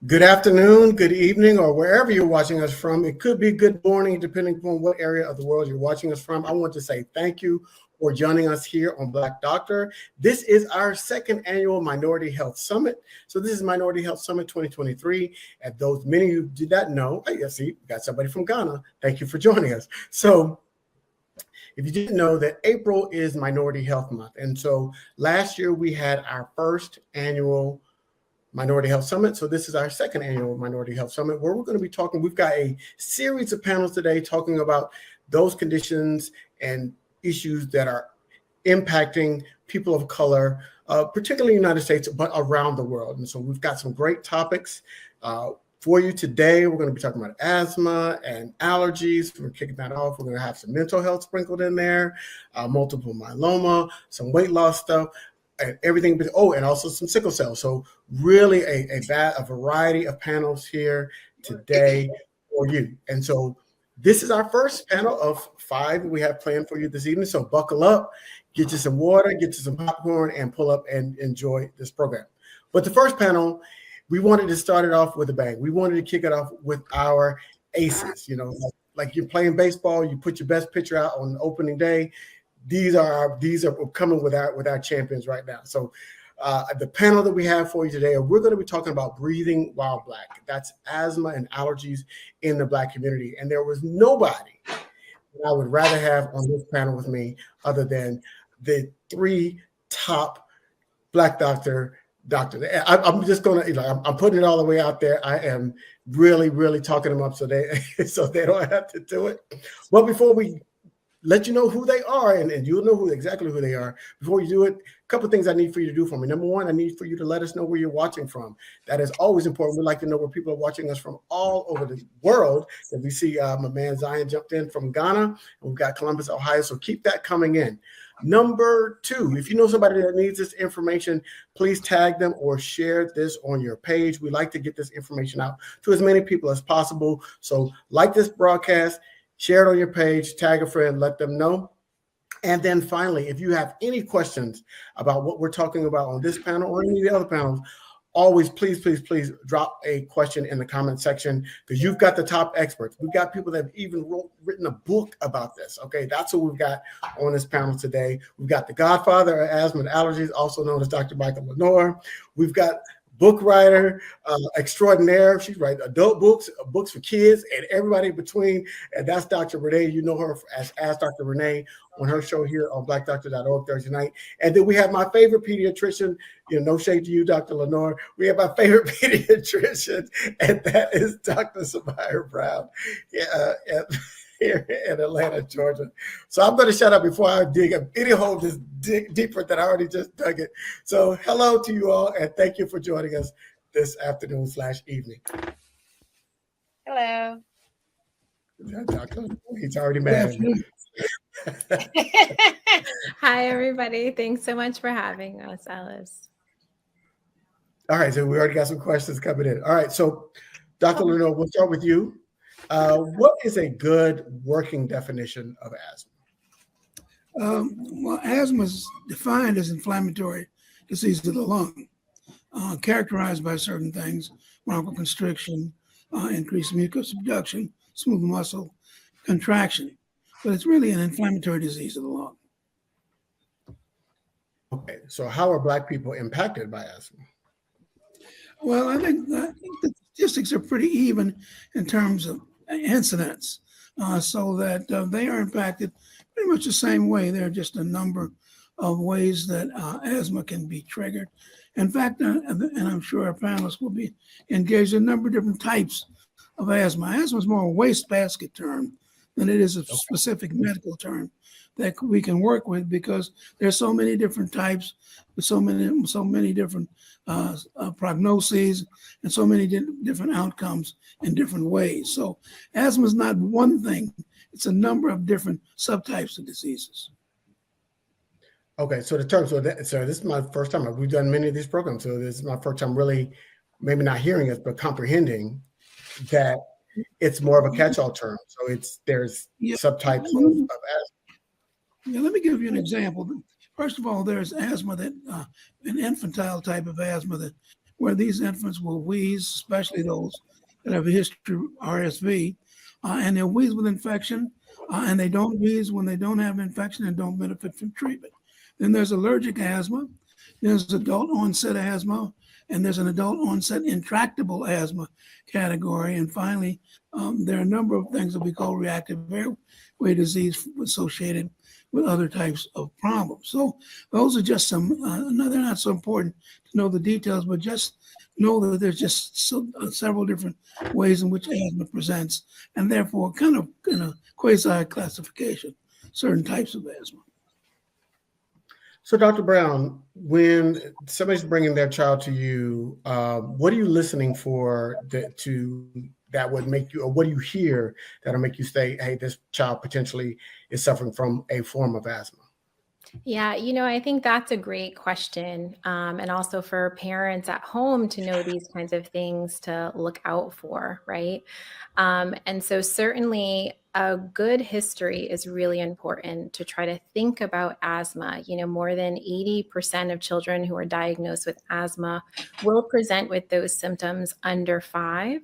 Good afternoon, good evening, or wherever you're watching us from. It could be good morning, depending upon what area of the world you're watching us from. I want to say thank you for joining us here on Black Doctor. This is our second annual Minority Health Summit. So this is Minority Health Summit 2023. And those many of you did not know, I see, we got somebody from Ghana. Thank you for joining us. So if you didn't know that April is Minority Health Month. And so last year we had our first annual Minority Health Summit. So this is our second annual Minority Health Summit where we're going to be talking. We've got a series of panels today talking about those conditions and issues that are impacting people of color, particularly in the United States, but around the world. And so we've got some great topics for you today. We're going to be talking about asthma and allergies. We're kicking that off. We're going to have some mental health sprinkled in there, multiple myeloma, some weight loss stuff, and everything. And also some sickle cell. So really a variety of panels here today for you. And so this is our first panel of 5 we have planned for you this evening. So buckle up, get you some water, get you some popcorn, and pull up and enjoy this program. But the first panel, we wanted to start it off with a bang. We wanted to kick it off with our aces. You know, like you're playing baseball, you put your best pitcher out on opening day. These are coming with our champions right now. So the panel that we have for you today, we're going to be talking about breathing while Black. That's asthma and allergies in the Black community. And there was nobody that I would rather have on this panel with me other than the 3 top Black doctors. I'm just going to, I'm putting it all the way out there. I am really, really talking them up so they don't have to do it. But before we let you know who they are, and you'll know exactly who they are. Before you do it, a couple of things I need for you to do for me. Number one, I need for you to let us know where you're watching from. That is always important. We'd like to know where people are watching us from all over the world. And we see my man Zion jumped in from Ghana, and we've got Columbus, Ohio. So keep that coming in. Number 2, if you know somebody that needs this information, please tag them or share this on your page. We like to get this information out to as many people as possible. So like this broadcast, share it on your page, tag a friend, let them know. And then finally, if you have any questions about what we're talking about on this panel or any of the other panels, always please drop a question in the comment section because you've got the top experts. We've got people that have even written a book about this. Okay, that's what we've got on this panel today. We've got the godfather of asthma and allergies, also known as Dr. Michael Lenore. We've got book writer extraordinaire. She's writing adult books, books for kids, and everybody in between. And that's Dr. Renee. You know her as Ask Dr. Renee on her show here on blackdoctor.org Thursday night. And then we have my favorite pediatrician. No shade to you, Dr. Lenore. We have my favorite pediatrician, and that is Dr. Samaya Brown. Here in Atlanta, Georgia. So I'm going to shut up before I dig any hole just deeper than I already just dug it. So hello to you all, and thank you for joining us this afternoon/evening. Hello. He's already mad. Hi, everybody. Thanks so much for having us, Alice. All right, so we already got some questions coming in. All right, so Dr. Lenore, we'll start with you. What is a good working definition of asthma? Well, asthma is defined as inflammatory disease of the lung, characterized by certain things: bronchoconstriction, increased mucus production, smooth muscle contraction. But it's really an inflammatory disease of the lung. Okay, so how are Black people impacted by asthma? Well, I think the statistics are pretty even in terms of incidence, so that they are impacted pretty much the same way. There are just a number of ways that asthma can be triggered. In fact, and I'm sure our panelists will be engaged in a number of different types of asthma. Asthma is more a wastebasket term than it is a specific medical term that we can work with, because there's so many different types, with so many different prognoses, and so many different outcomes in different ways. So asthma is not one thing; it's a number of different subtypes of diseases. Okay, so the term. So this is my first time. We've done many of these programs, so this is my first time really, maybe not hearing it, but comprehending that it's more of a catch-all term. So there's subtypes of asthma. Yeah, let me give you an example. First of all, there's asthma that an infantile type of asthma that where these infants will wheeze, especially those that have a history of RSV, and they'll wheeze with infection, and they don't wheeze when they don't have infection and don't benefit from treatment. Then there's allergic asthma, there's adult onset asthma, and there's an adult onset intractable asthma category. And finally, there are a number of things that we call reactive airway disease associated with other types of problems. So those are just some, they're not so important to know the details, but just know that there's just several different ways in which asthma presents, and therefore kind of quasi classification, certain types of asthma. So, Dr. Brown, when somebody's bringing their child to you, what are you listening for that would make you, or what do you hear that'll make you say, hey, this child potentially is suffering from a form of asthma? Yeah, I think that's a great question. And also for parents at home to know these kinds of things to look out for, right? And so certainly a good history is really important to try to think about asthma. More than 80% of children who are diagnosed with asthma will present with those symptoms under 5.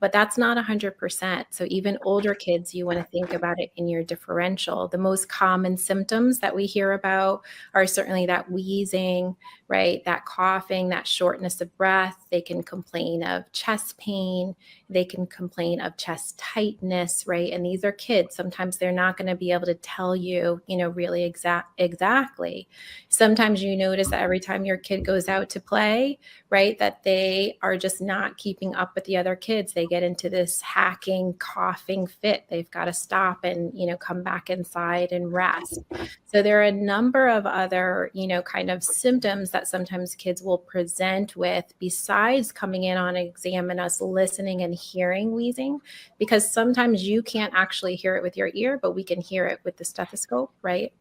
But that's not 100%. So even older kids, you want to think about it in your differential. The most common symptoms that we hear about are certainly that wheezing, right? That coughing, that shortness of breath. They can complain of chest pain. They can complain of chest tightness, right? And these are kids. Sometimes they're not going to be able to tell you, really exactly. Sometimes you notice that every time your kid goes out to play, right, that they are just not keeping up with the other kids. They get into this hacking, coughing fit. They've got to stop and, come back inside and rest. So there are a number of other, kind of symptoms that sometimes kids will present with besides coming in on exam and us listening and hearing wheezing, because sometimes you can't actually hear it with your ear, but we can hear it with the stethoscope, right?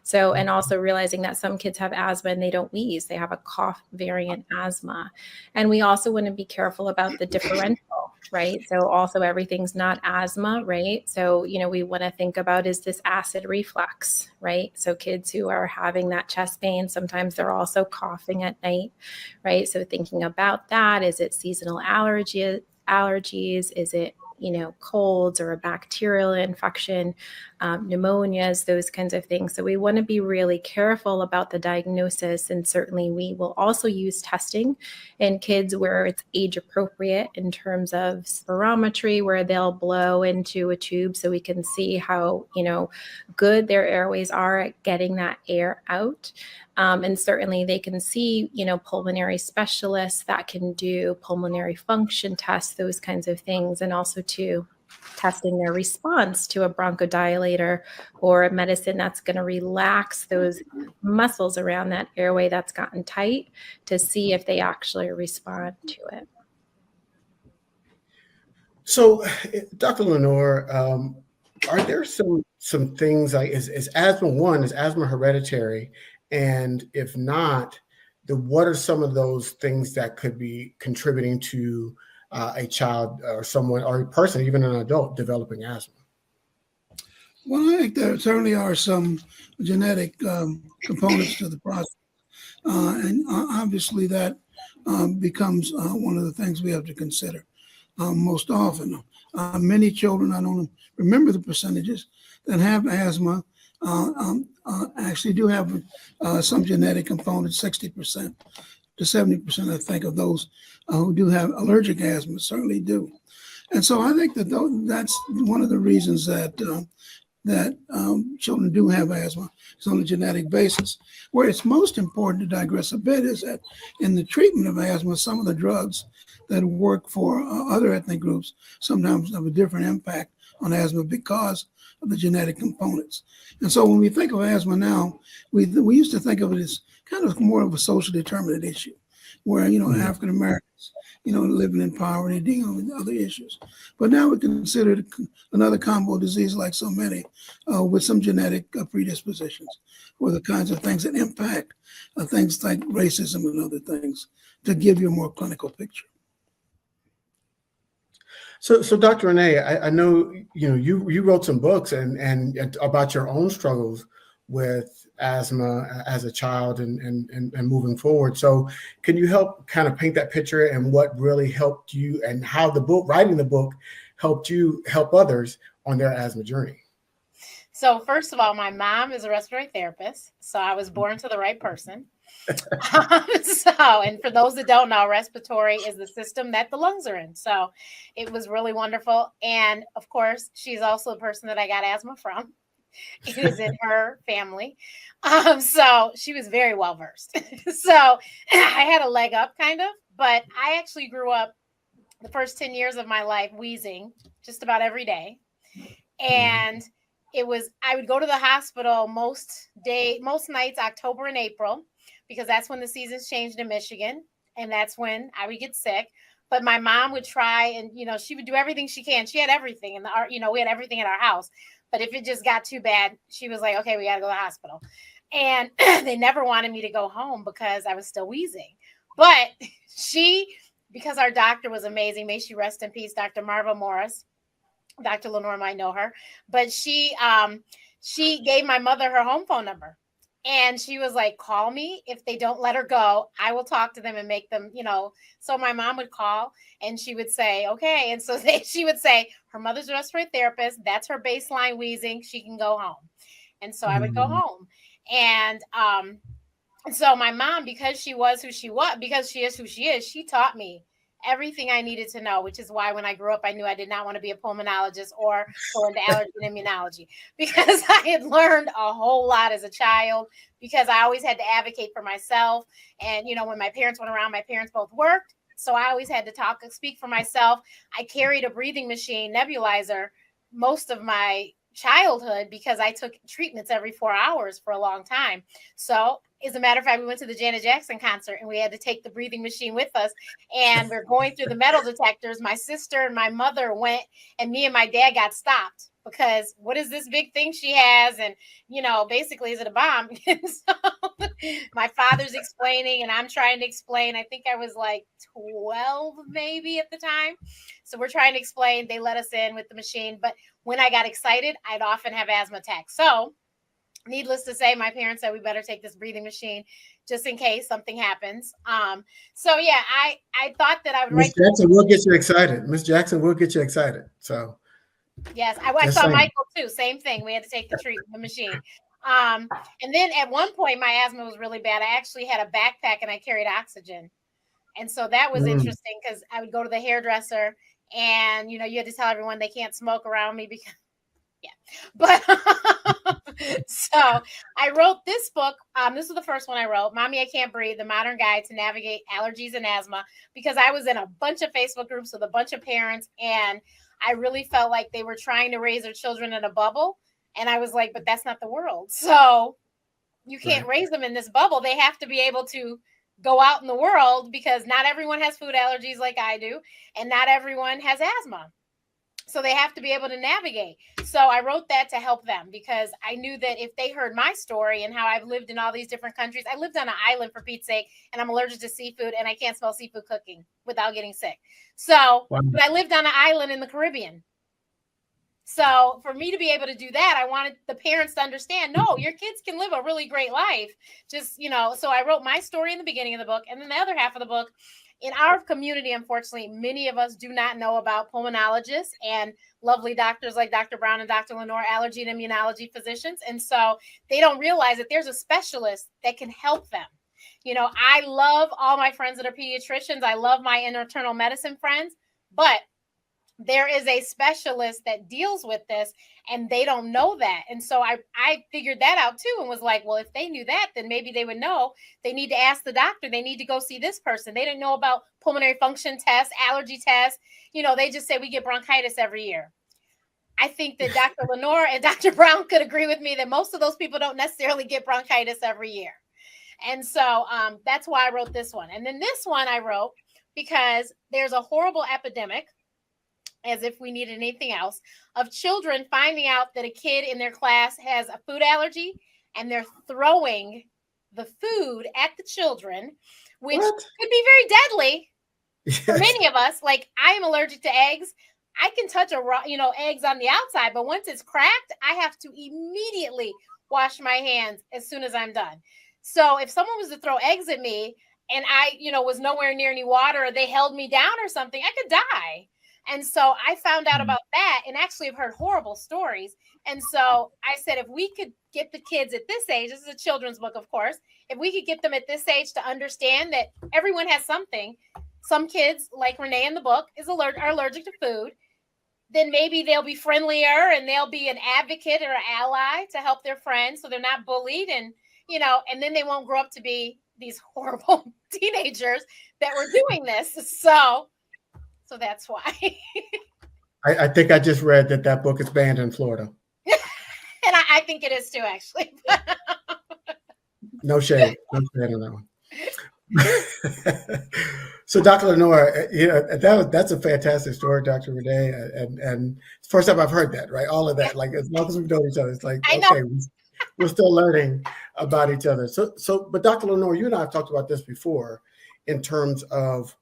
So, and also realizing that some kids have asthma and they don't wheeze, they have a cough variant asthma. And we also want to be careful about the differential, right? So also everything's not asthma, right? So, we want to think about, is this acid reflux, right? So kids who are having that chest pain, sometimes they're also coughing at night, right? So thinking about that, is it seasonal allergies? Is it colds or a bacterial infection, pneumonias, those kinds of things. So we want to be really careful about the diagnosis. And certainly we will also use testing in kids where it's age appropriate in terms of spirometry, where they'll blow into a tube so we can see how, good their airways are at getting that air out. And certainly they can see, pulmonary specialists that can do pulmonary function tests, those kinds of things, and also to testing their response to a bronchodilator or a medicine that's going to relax those muscles around that airway that's gotten tight to see if they actually respond to it. So, Dr. Lenore, are there some things like, is asthma hereditary? And if not, what are some of those things that could be contributing to a child or someone or a person, even an adult, developing asthma? Well, I think there certainly are some genetic components to the process. And obviously that becomes one of the things we have to consider most often. Many children, I don't remember the percentages, that have asthma actually do have some genetic components. 60% to 70%, I think, of those who do have allergic asthma certainly do. And so I think that that's one of the reasons that children do have asthma is on a genetic basis. Where it's most important to digress a bit is that in the treatment of asthma, some of the drugs that work for other ethnic groups sometimes have a different impact on asthma because of the genetic components. And so when we think of asthma now, we used to think of it as kind of more of a social determinant issue, where, African Americans, living in poverty, dealing with other issues. But now we consider it another combo disease like so many, with some genetic predispositions, or the kinds of things that impact things like racism and other things, to give you a more clinical picture. So Dr. Renee, I know you wrote some books and about your own struggles with asthma as a child and moving forward. So can you help kind of paint that picture and what really helped you and how writing the book helped you help others on their asthma journey? So first of all, my mom is a respiratory therapist, so I was born to the right person. And for those that don't know, respiratory is the system that the lungs are in. So it was really wonderful. And of course, she's also the person that I got asthma from. It is in her family. So she was very well versed. So I had a leg up kind of, but I actually grew up the first 10 years of my life wheezing just about every day. And I would go to the hospital most nights, October and April, because that's when the seasons changed in Michigan. And that's when I would get sick. But my mom would try and, she would do everything she can. She had everything in we had everything in our house. But if it just got too bad, she was like, okay, we got to go to the hospital. And they never wanted me to go home because I was still wheezing. But because our doctor was amazing, may she rest in peace, Dr. Marva Morris. Dr. Lenore might know her, but she gave my mother her home phone number. And she was like, call me. If they don't let her go, I will talk to them and make them, So my mom would call and she would say, okay. And so she would say, her mother's a respiratory therapist. That's her baseline wheezing. She can go home. And so I would go home. And so my mom, because she is who she is, she taught me everything I needed to know, which is why when I grew up, I knew I did not want to be a pulmonologist or go into allergy and immunology, because I had learned a whole lot as a child, because I always had to advocate for myself. And, when my parents went around, my parents both worked. So I always had to speak for myself. I carried a breathing machine nebulizer most of my childhood because I took treatments every 4 hours for a long time. So as a matter of fact, we went to the Janet Jackson concert and we had to take the breathing machine with us, and we're going through the metal detectors. My sister and my mother went, and me and my dad got stopped because what is this big thing she has? And, basically, is it a bomb? And so my father's explaining and I'm trying to explain. I think I was like 12 maybe at the time. So we're trying to explain. They let us in with the machine. But when I got excited, I'd often have asthma attacks. So needless to say, my parents said we better take this breathing machine just in case something happens. So yeah, I thought that I would Miss Jackson will get you excited. Miss Jackson will get you excited. So yes, I saw Michael too. Same thing. We had to take the machine. And then at one point, my asthma was really bad. I actually had a backpack and I carried oxygen, and so that was interesting because I would go to the hairdresser, and you had to tell everyone they can't smoke around me because. Yeah, but so I wrote this book. This was the first one I wrote, Mommy, I Can't Breathe, The Modern Guide to Navigate Allergies and Asthma, because I was in a bunch of Facebook groups with a bunch of parents, and I really felt like they were trying to raise their children in a bubble. And I was like, but that's not the world. So you can't raise them in this bubble. They have to be able to go out in the world, because not everyone has food allergies like I do, and not everyone has asthma. So they have to be able to navigate. So I wrote that to help them, because I knew that if they heard my story and how I've lived in all these different countries, I lived on an island for Pete's sake, and I'm allergic to seafood, and I can't smell seafood cooking without getting sick. So but I lived on an island in the Caribbean. So for me to be able to do that, I wanted the parents to understand, no, your kids can live a really great life. Just, so I wrote my story in the beginning of the book, and then the other half of the book. In our community, unfortunately, many of us do not know about pulmonologists and lovely doctors like Dr. Brown and Dr. Lenore, allergy and immunology physicians. And so they don't realize that there's a specialist that can help them. I love all my friends that are pediatricians. I love my internal medicine friends, but there is a specialist that deals with this, and they don't know that. And so I figured that out too, and was like, well, if they knew that, then maybe they would know they need to ask the doctor. They need to go see this person. They didn't know about pulmonary function tests, allergy tests. They just say we get bronchitis every year. I think that Dr. Lenore and Dr. Brown could agree with me that most of those people don't necessarily get bronchitis every year. And so that's why I wrote this one. And then this one I wrote because there's a horrible epidemic, as if we needed anything else, of children finding out that a kid in their class has a food allergy, and they're throwing the food at the children, which could be very deadly for many of us. Like, I am allergic to eggs. I can touch eggs on the outside, but once it's cracked, I have to immediately wash my hands as soon as I'm done. So if someone was to throw eggs at me and I, was nowhere near any water, or they held me down or something, I could die. And so I found out about that, and actually have heard horrible stories. And so I said, if we could get the kids at this age, this is a children's book, of course, if we could get them at this age to understand that everyone has something. Some kids, like Renee in the book, are allergic to food. Then maybe they'll be friendlier and they'll be an advocate or an ally to help their friends, so they're not bullied, and and then they won't grow up to be these horrible teenagers that were doing this. So that's why. I think I just read that book is banned in Florida. And I think it is too, actually. No shade. No shade on that one. So, Dr. Lenore, that's a fantastic story, Dr. Renee, and first time I've heard that, right? All of that, like as long as we've known each other, it's like, okay, we're still learning about each other. But Dr. Lenore, you and I have talked about this before in terms of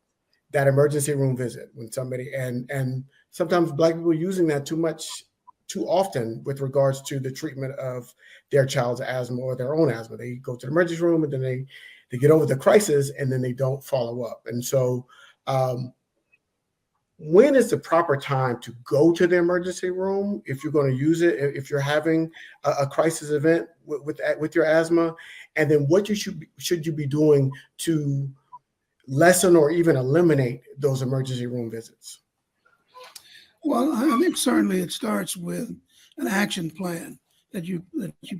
that emergency room visit when somebody, and sometimes Black people using that too often with regards to the treatment of their child's asthma or their own asthma. They go to the emergency room and then they get over the crisis and then they don't follow up. And so when is the proper time to go to the emergency room if you're going to use it, if you're having a crisis event with your asthma? And then what should you be doing to lessen or even eliminate those emergency room visits? Well, I think certainly it starts with an action plan that you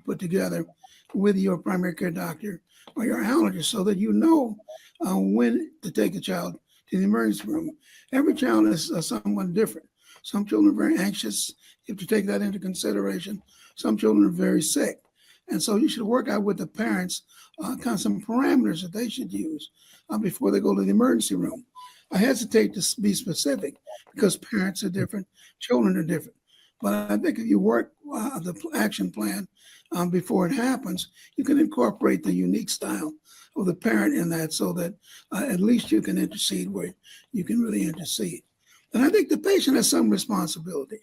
put together with your primary care doctor or your allergist, so that you know when to take a child to the emergency room. Every child is somewhat different. Some children are very anxious. You have to take that into consideration. Some children are very sick. And so you should work out with the parents kind of some parameters that they should use before they go to the emergency room. I hesitate to be specific because parents are different, children are different. But I think if you work the action plan before it happens, you can incorporate the unique style of the parent in that, so that at least you can intercede where you can really intercede. And I think the patient has some responsibility.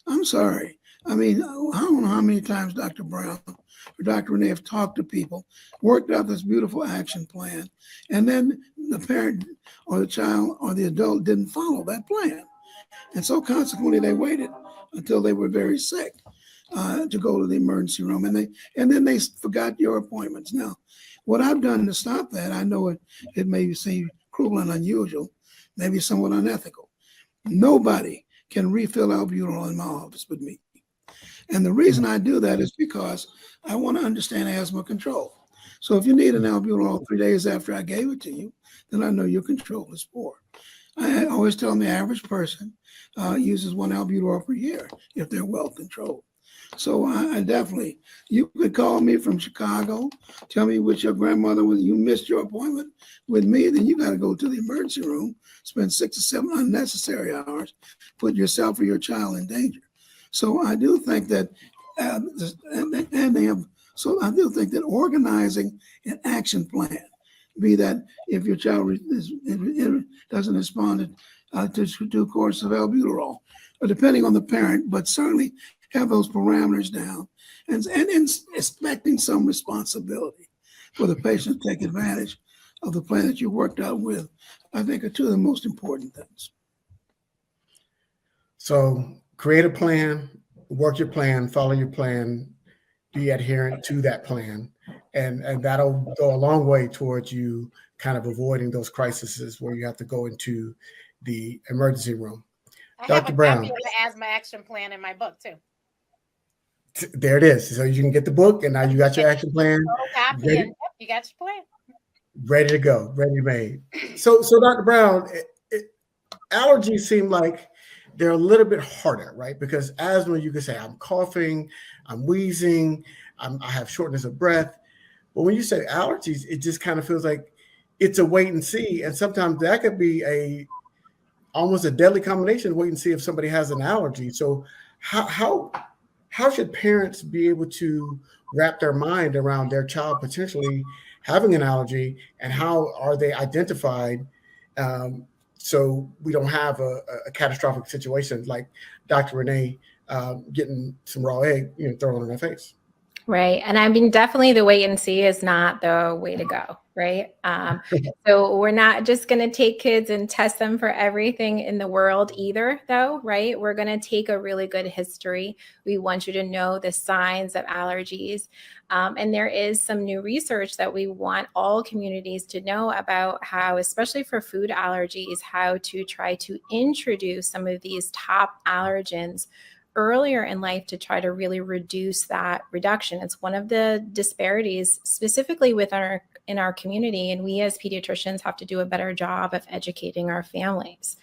I'm sorry. I mean, I don't know how many times Dr. Brown or Dr. Renee have talked to people, worked out this beautiful action plan, and then the parent or the child or the adult didn't follow that plan. And so consequently, they waited until they were very sick to go to the emergency room, and then they forgot your appointments. Now, what I've done to stop that, I know it may seem cruel and unusual, maybe somewhat unethical. Nobody can refill albuterol in my office but me. And the reason I do that is because I want to understand asthma control. So if you need an albuterol 3 days after I gave it to you, then I know your control is poor. I always tell them the average person uses 1 albuterol per year if they're well controlled. So I definitely, you could call me from Chicago, tell me what your grandmother was, you missed your appointment with me, then you got to go to the emergency room, spend 6 or 7 unnecessary hours, put yourself or your child in danger. So I do think that, I do think that organizing an action plan, be that if your child doesn't respond to 2 courses of albuterol, or depending on the parent, but certainly have those parameters down, and expecting some responsibility for the patient to take advantage of the plan that you worked out with, I think are 2 of the most important things. So create a plan, work your plan, follow your plan, be adherent to that plan, and that'll go a long way towards you kind of avoiding those crises where you have to go into the emergency room. I Dr. have a Brown. copy of the asthma action plan in my book too. There it is. So you can get the book, and now you got your action plan. Copy, and you got your plan. Ready to go, ready made. So Dr. Brown, allergies seem like they're a little bit harder, right? Because asthma, you can say, I'm coughing, I'm wheezing, I have shortness of breath. But when you say allergies, it just kind of feels like it's a wait and see. And sometimes that could be almost a deadly combination, wait and see if somebody has an allergy. So how should parents be able to wrap their mind around their child potentially having an allergy, and how are they identified so we don't have a catastrophic situation like Dr. Renee getting some raw egg thrown in her face? Right. And I mean, definitely the wait and see is not the way to go. Right. So we're not just going to take kids and test them for everything in the world either, though. Right. We're going to take a really good history. We want you to know the signs of allergies. And there is some new research that we want all communities to know about how, especially for food allergies, how to try to introduce some of these top allergens earlier in life to try to really reduce that reduction. It's one of the disparities specifically in our community, and we as pediatricians have to do a better job of educating our families,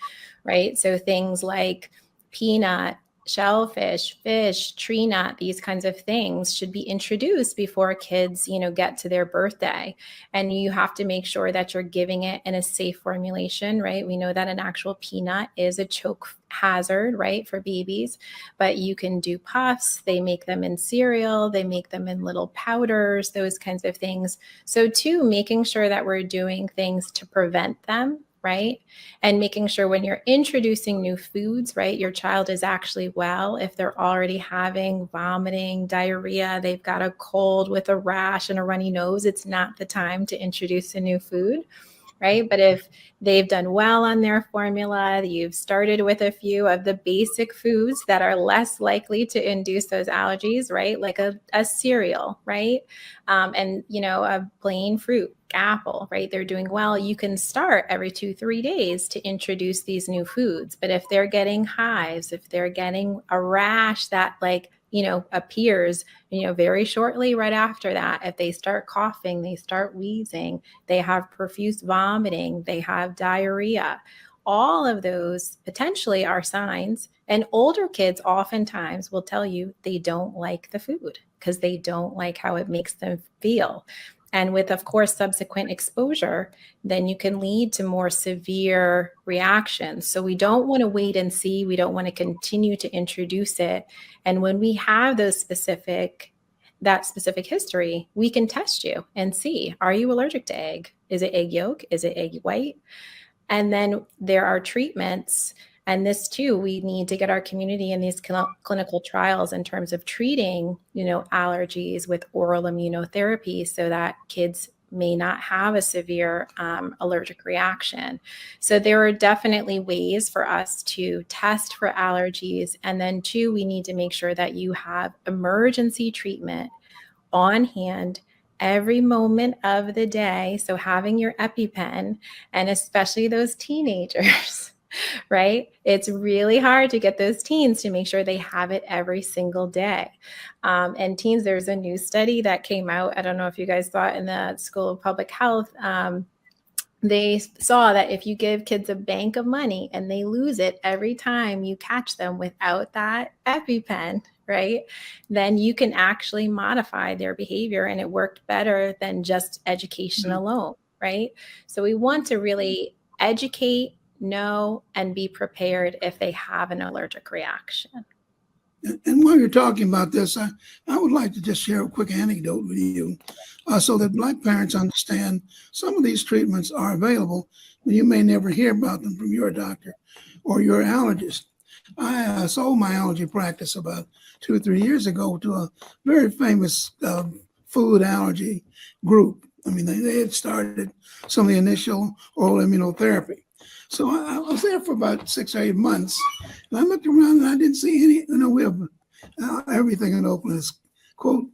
right? So things like peanut, shellfish, fish, tree nut, these kinds of things should be introduced before kids, get to their birthday. And you have to make sure that you're giving it in a safe formulation, right? We know that an actual peanut is a choke hazard, right, for babies, but you can do puffs. They make them in cereal, they make them in little powders, those kinds of things. So too, making sure that we're doing things to prevent them, right? And making sure when you're introducing new foods, right, your child is actually well. If they're already having vomiting, diarrhea, they've got a cold with a rash and a runny nose, it's not the time to introduce a new food, right? But if they've done well on their formula, you've started with a few of the basic foods that are less likely to induce those allergies, right? Like a cereal, right? And, a plain fruit, apple, right? They're doing well. You can start every 2-3 days to introduce these new foods. But if they're getting hives, if they're getting a rash that appears, very shortly right after that, if they start coughing, they start wheezing, they have profuse vomiting, they have diarrhea, all of those potentially are signs. And older kids oftentimes will tell you they don't like the food because they don't like how it makes them feel. And with, of course, subsequent exposure, then you can lead to more severe reactions. So we don't want to wait and see. We don't want to continue to introduce it. And when we have that specific history, we can test you and see, are you allergic to egg? Is it egg yolk? Is it egg white? And then there are treatments. And this too, we need to get our community in these clinical trials in terms of treating, allergies with oral immunotherapy so that kids may not have a severe allergic reaction. So there are definitely ways for us to test for allergies. And then two, we need to make sure that you have emergency treatment on hand every moment of the day. So having your EpiPen, and especially those teenagers, right? It's really hard to get those teens to make sure they have it every single day. And teens, there's a new study that came out. I don't know if you guys saw it in the School of Public Health. They saw that if you give kids a bank of money and they lose it every time you catch them without that EpiPen, right, then you can actually modify their behavior, and it worked better than just education alone, right? So we want to really educate, know, and be prepared if they have an allergic reaction. And while you're talking about this, I would like to just share a quick anecdote with you so that Black parents understand some of these treatments are available, but you may never hear about them from your doctor or your allergist. I sold my allergy practice about 2 or 3 years ago to a very famous food allergy group. I mean, they had started some of the initial oral immunotherapy. So I was there for about 6 or 8 months, and I looked around and I didn't see any. We have everything in Oakland is quote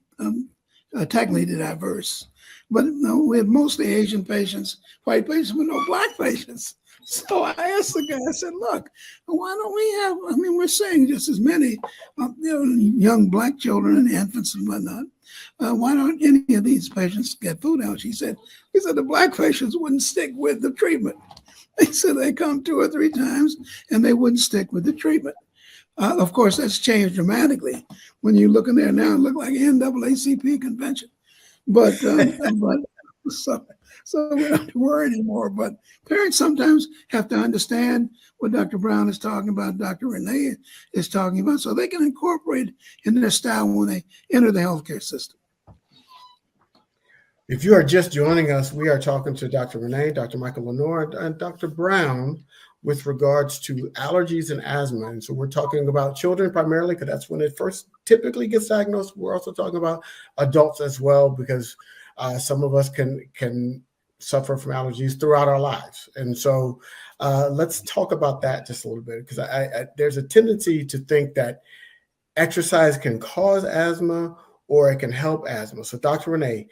technically diverse, but we had mostly Asian patients, white patients, but no Black patients. So I asked the guy, I said, look, why don't we have, we're saying just as many young Black children and infants and whatnot. Why don't any of these patients get food allergy? He said the Black patients wouldn't stick with the treatment. They said they come 2 or 3 times and they wouldn't stick with the treatment. Of course, that's changed dramatically. When you look in there now, it looks like an NAACP convention. But so we don't have to worry anymore. But parents sometimes have to understand what Dr. Brown is talking about, Dr. Renee is talking about, so they can incorporate in their style when they enter the healthcare system. If you are just joining us, we are talking to Dr. Renee, Dr. Michael Lenore, and Dr. Brown with regards to allergies and asthma. And so we're talking about children primarily because that's when it first typically gets diagnosed. We're also talking about adults as well, because some of us can suffer from allergies throughout our lives. And so let's talk about that just a little bit, because there's a tendency to think that exercise can cause asthma or it can help asthma. So Dr. Renee,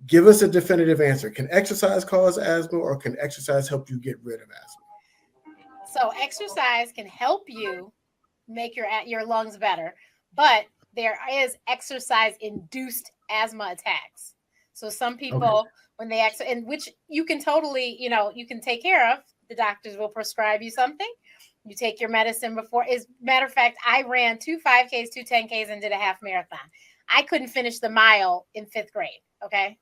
give us a definitive answer. Can exercise cause asthma, or can exercise help you get rid of asthma? So exercise can help you make your lungs better, but there is exercise-induced asthma attacks. So some people, when they and which you can totally, you can take care of. The doctors will prescribe you something. You take your medicine before. As a matter of fact, I ran 2 5Ks, 2 10Ks, and did a half marathon. I couldn't finish the mile in 5th grade. Okay.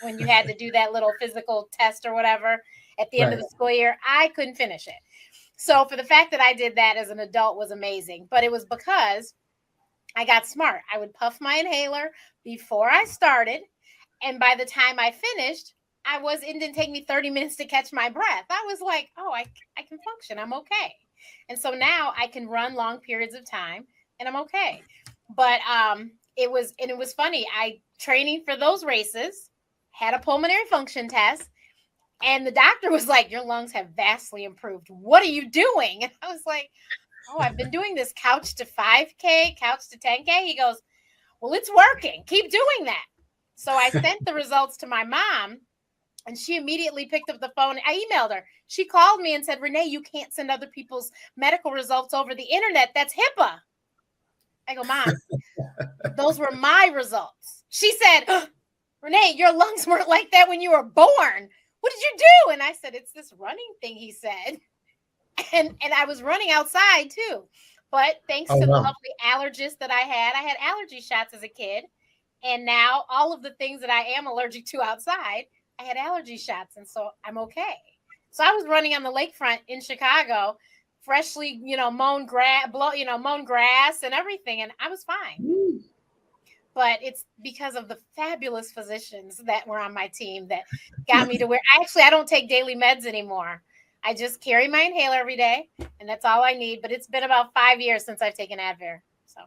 When you had to do that little physical test or whatever at the end of the school year, I couldn't finish it. So for the fact that I did that as an adult was amazing, but it was because I got smart. I would puff my inhaler before I started. And by the time I finished, it didn't take me 30 minutes to catch my breath. I was like, oh, I can function. I'm okay. And so now I can run long periods of time and I'm okay. But it was funny. I training for those races, had a pulmonary function test, and the doctor was like, your lungs have vastly improved. What are you doing? And I was like, oh, I've been doing this couch to 5K, couch to 10K. He goes, well, it's working. Keep doing that. So I sent the results to my mom, and she immediately picked up the phone. I emailed her. She called me and said, Renee, you can't send other people's medical results over the internet. That's HIPAA. I go, Mom, those were my results. She said, oh, Renee, your lungs weren't like that when you were born. What did you do? And I said, it's this running thing, he said. And I was running outside too. But thanks to the lovely allergist that I had allergy shots as a kid. And now all of the things that I am allergic to outside, I had allergy shots. And so I'm okay. So I was running on the lakefront in Chicago, freshly, mown grass and everything. And I was fine. But it's because of the fabulous physicians that were on my team that got me to where I don't take daily meds anymore. I just carry my inhaler every day, and that's all I need. But it's been about 5 years since I've taken Advair. So.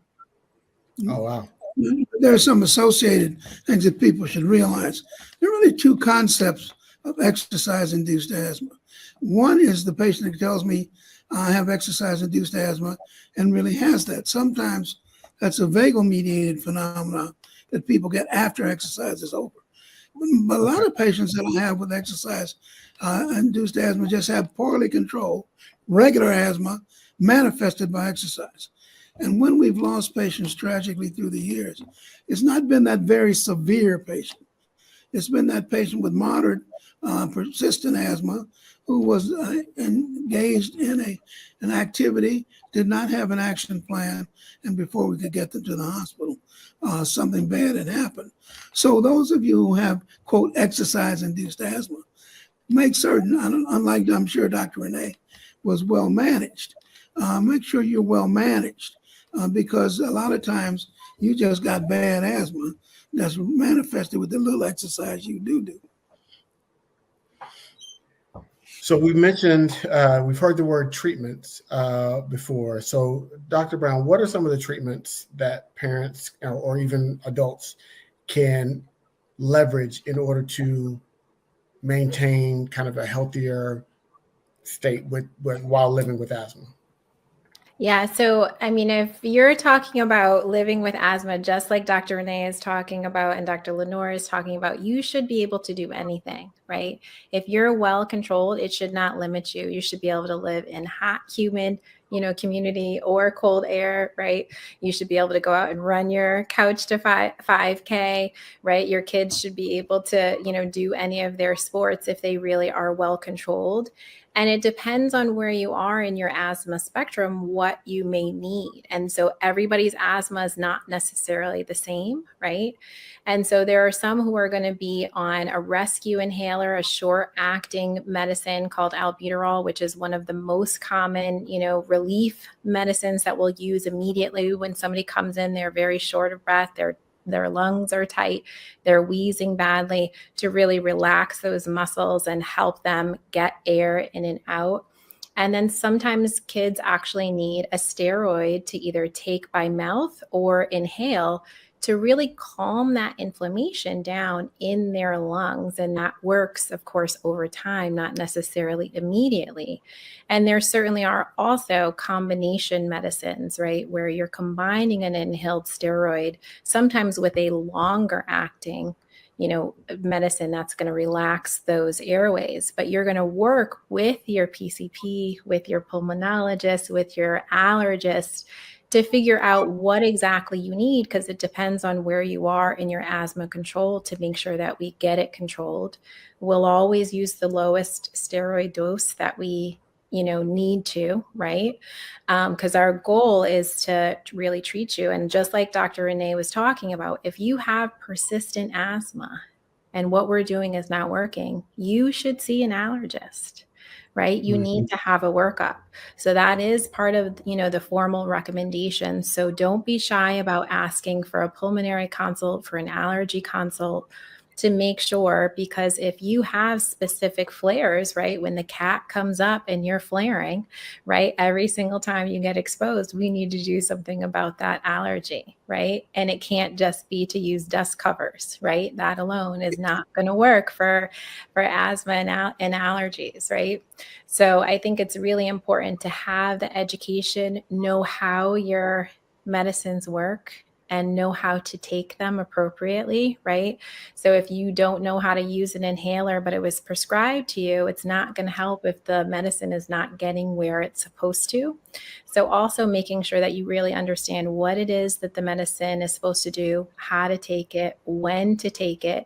Oh, wow. There are some associated things that people should realize. There are really two concepts of exercise-induced asthma. One is the patient that tells me I have exercise-induced asthma and really has that. Sometimes that's a vagal-mediated phenomenon that people get after exercise is over. But a lot of patients that I have with exercise-induced asthma just have poorly controlled regular asthma manifested by exercise. And when we've lost patients tragically through the years, it's not been that very severe patient. It's been that patient with moderate, persistent asthma who was engaged in an activity, did not have an action plan, and before we could get them to the hospital, something bad had happened. So those of you who have, quote, exercise-induced asthma, make certain, unlike I'm sure Dr. Renee was well managed, make sure you're well managed because a lot of times you just got bad asthma that's manifested with the little exercise you do. So we mentioned, we've heard the word treatments before. So Dr. Brown, what are some of the treatments that parents or even adults can leverage in order to maintain kind of a healthier state while living with asthma? Yeah. So, I mean, if you're talking about living with asthma, just like Dr. Renee is talking about and Dr. Lenore is talking about, you should be able to do anything, right? If you're well controlled, it should not limit you. You should be able to live in hot, humid, community or cold air, right? You should be able to go out and run your couch to 5K, right? Your kids should be able to, do any of their sports if they really are well controlled. And it depends on where you are in your asthma spectrum, what you may need. And so everybody's asthma is not necessarily the same, right? And so there are some who are going to be on a rescue inhaler, a short-acting medicine called albuterol, which is one of the most common, relief medicines that we'll use immediately when somebody comes in. They're very short of breath. Their lungs are tight, they're wheezing badly, to really relax those muscles and help them get air in and out. And then sometimes kids actually need a steroid to either take by mouth or inhale to really calm that inflammation down in their lungs. And that works, of course, over time, not necessarily immediately. And there certainly are also combination medicines, right, where you're combining an inhaled steroid, sometimes with a longer acting medicine that's going to relax those airways. But you're going to work with your PCP, with your pulmonologist, with your allergist to figure out what exactly you need, because it depends on where you are in your asthma control to make sure that we get it controlled. We'll always use the lowest steroid dose that we need to, right? Because our goal is to really treat you. And just like Dr. Renee was talking about, if you have persistent asthma and what we're doing is not working, you should see an allergist, right? You need to have a workup. So that is part of, the formal recommendations. So don't be shy about asking for a pulmonary consult, for an allergy consult, to make sure, because if you have specific flares, right, when the cat comes up and you're flaring, right, every single time you get exposed, we need to do something about that allergy, right? And it can't just be to use dust covers, right? That alone is not going to work for asthma and allergies, right? So I think it's really important to have the education, know how your medicines work, and know how to take them appropriately, right? So if you don't know how to use an inhaler, but it was prescribed to you, it's not going to help if the medicine is not getting where it's supposed to. So also making sure that you really understand what it is that the medicine is supposed to do, how to take it, when to take it,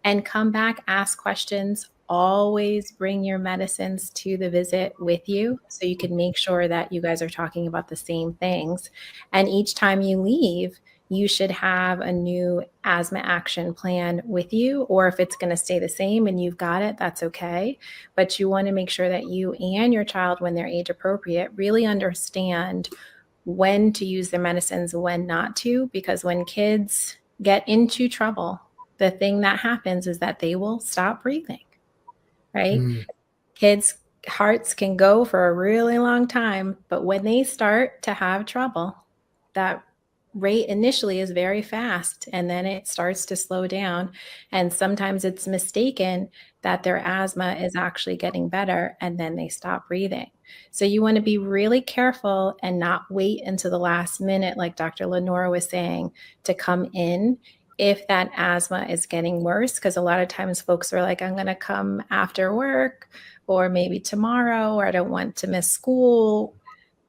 and come back, ask questions. Always bring your medicines to the visit with you so you can make sure that you guys are talking about the same things. And each time you leave, you should have a new asthma action plan with you, or if it's going to stay the same and you've got it, that's okay. But you want to make sure that you and your child, when they're age appropriate, really understand when to use their medicines, when not to, because when kids get into trouble, the thing that happens is that they will stop breathing, right? Kids' hearts can go for a really long time, but when they start to have trouble, that rate initially is very fast and then it starts to slow down. And sometimes it's mistaken that their asthma is actually getting better and then they stop breathing. So you want to be really careful and not wait until the last minute, like Dr. Lenora was saying, to come in if that asthma is getting worse. Because a lot of times folks are like, I'm going to come after work or maybe tomorrow, or I don't want to miss school.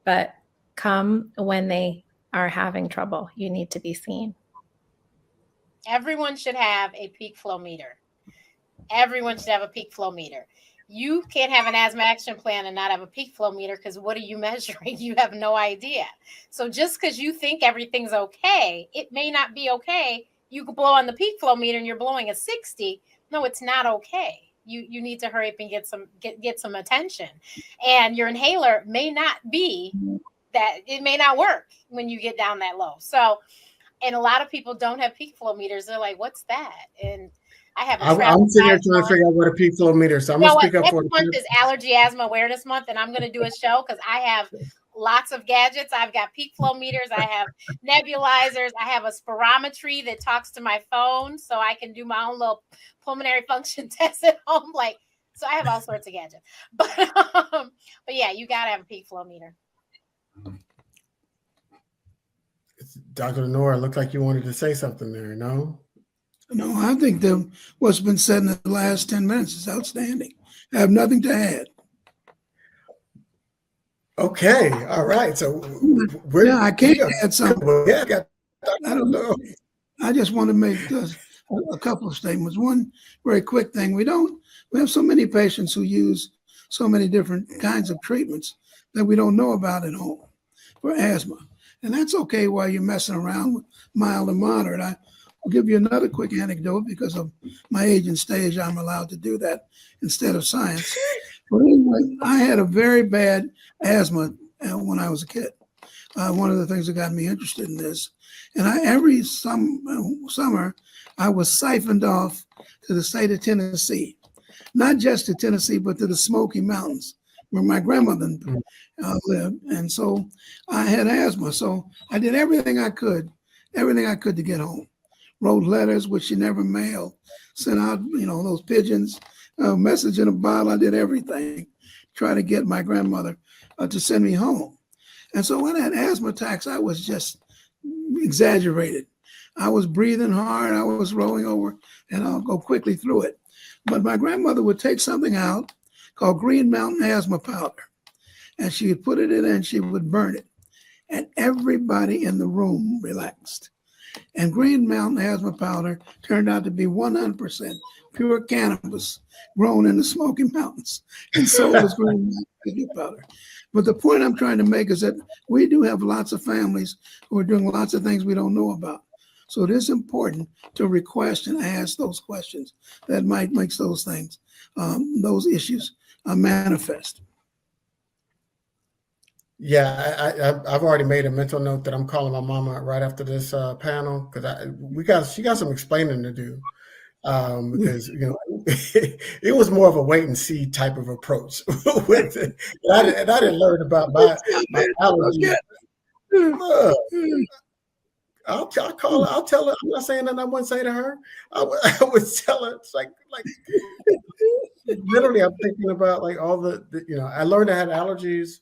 But come when they are having trouble. You need to be seen. Everyone should have a peak flow meter. Everyone should have a peak flow meter. You can't have an asthma action plan and not have a peak flow meter, because what are you measuring? You have no idea. So just because you think everything's okay, it may not be okay. You could blow on the peak flow meter and you're blowing a 60. No, it's not okay. You need to hurry up and get some attention. And your inhaler may not be that, it may not work when you get down that low. So, and a lot of people don't have peak flow meters. They're like, what's that? And I have I'm sitting here trying to figure out what a peak flow meter is. So I'm going to speak up for Next month is Allergy Asthma Awareness Month, and I'm going to do a show because I have lots of gadgets. I've got peak flow meters. I have nebulizers. I have a spirometry that talks to my phone so I can do my own little pulmonary function test at home. So I have all sorts of gadgets. But yeah, you got to have a peak flow meter. Dr. Lenora, looked like you wanted to say something there, no? No, I think that what's been said in the last 10 minutes is outstanding. I have nothing to add. Okay, all right. So I can't add something. Yeah, I don't know. I just want to make a couple of statements. One very quick thing. We have so many patients who use so many different kinds of treatments that we don't know about at home for asthma. And that's okay while you're messing around with mild and moderate. I'll give you another quick anecdote. Because of my age and stage, I'm allowed to do that instead of science. But anyway, I had a very bad asthma when I was a kid. One of the things that got me interested in this, and every summer I was siphoned off to the state of Tennessee, not just to Tennessee, but to the Smoky Mountains, where my grandmother lived. And so I had asthma. So I did everything I could to get home. Wrote letters, which she never mailed, sent out, those pigeons, message in a bottle. I did everything, try to get my grandmother to send me home. And so when I had asthma attacks, I was just exaggerated. I was breathing hard. I was rolling over, and I'll go quickly through it. But my grandmother would take something out called Green Mountain asthma powder, and she would put it in and she would burn it. And everybody in the room relaxed. And Green Mountain asthma powder turned out to be 100% pure cannabis grown in the Smoky Mountains. And so was Green Mountain asthma powder. But the point I'm trying to make is that we do have lots of families who are doing lots of things we don't know about. So it is important to request and ask those questions that might make those things, those issues manifest. Yeah, I've already made a mental note that I'm calling my mama right after this panel because she got some explaining to do because it was more of a wait and see type of approach with it. And I didn't learn about my allergies. I'll call her. I'll tell her. I'm not saying that I wouldn't say to her. I would tell her. It's like literally, I'm thinking about like all the I learned I had allergies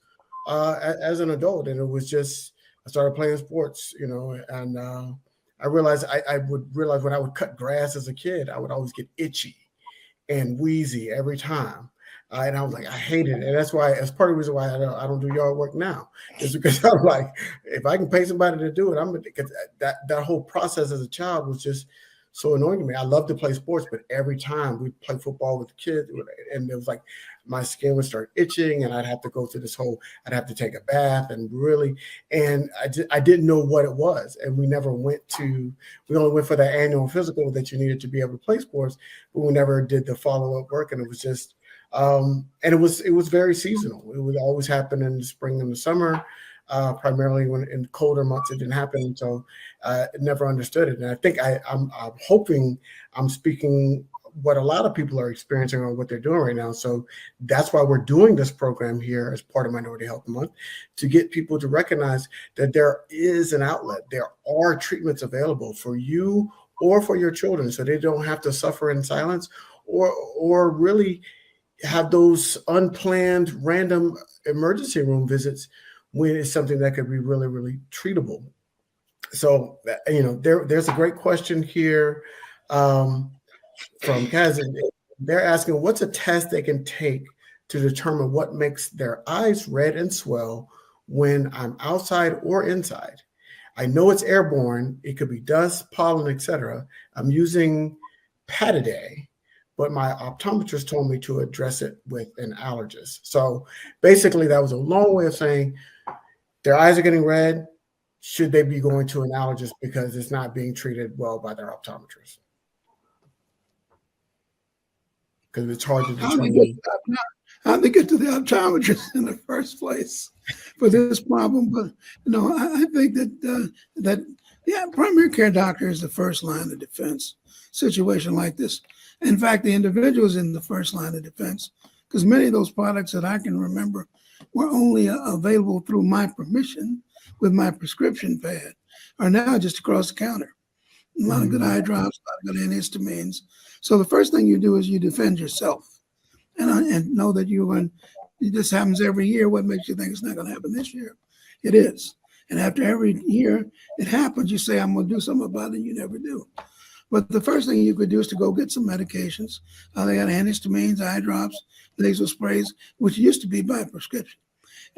as an adult, and it was just I started playing sports, and I realized I would realize when I would cut grass as a kid, I would always get itchy and wheezy every time. And I was like, I hated it. And that's part of the reason why I don't do yard work now is because I'm like, if I can pay somebody to do it, because that whole process as a child was just so annoying to me. I love to play sports, but every time we play football with the kids, and it was like my skin would start itching, and I'd have to go through I'd have to take a bath, and I didn't know what it was, and we only went for that annual physical that you needed to be able to play sports, but we never did the follow up work, and it was just. And it was very seasonal. It would always happen in the spring and the summer, primarily when in colder months it didn't happen. So I never understood it. And I think I'm hoping I'm speaking what a lot of people are experiencing or what they're doing right now. So that's why we're doing this program here as part of Minority Health Month, to get people to recognize that there is an outlet. There are treatments available for you or for your children, so they don't have to suffer in silence or really have those unplanned random emergency room visits when it's something that could be really, really treatable. So, there's a great question here from Kaz. They're asking, what's a test they can take to determine what makes their eyes red and swell when I'm outside or inside? I know it's airborne. It could be dust, pollen, etc. I'm using Pataday, but my optometrist told me to address it with an allergist. So basically, that was a long way of saying their eyes are getting red. Should they be going to an allergist because it's not being treated well by their optometrist? Because it's hard to determine. How they get to the optometrist in the first place for this problem. But I think that primary care doctor is the first line of defense situation like this. In fact, the individual is in the first line of defense because many of those products that I can remember were only available through my permission with my prescription pad are now just across the counter. A lot of good eye drops, a lot of good antihistamines. So the first thing you do is you defend yourself and know that this happens every year. What makes you think it's not going to happen this year? It is. And after every year it happens, you say, I'm going to do something about it. You never do. But the first thing you could do is to go get some medications. They got antihistamines, eye drops, nasal sprays, which used to be by prescription.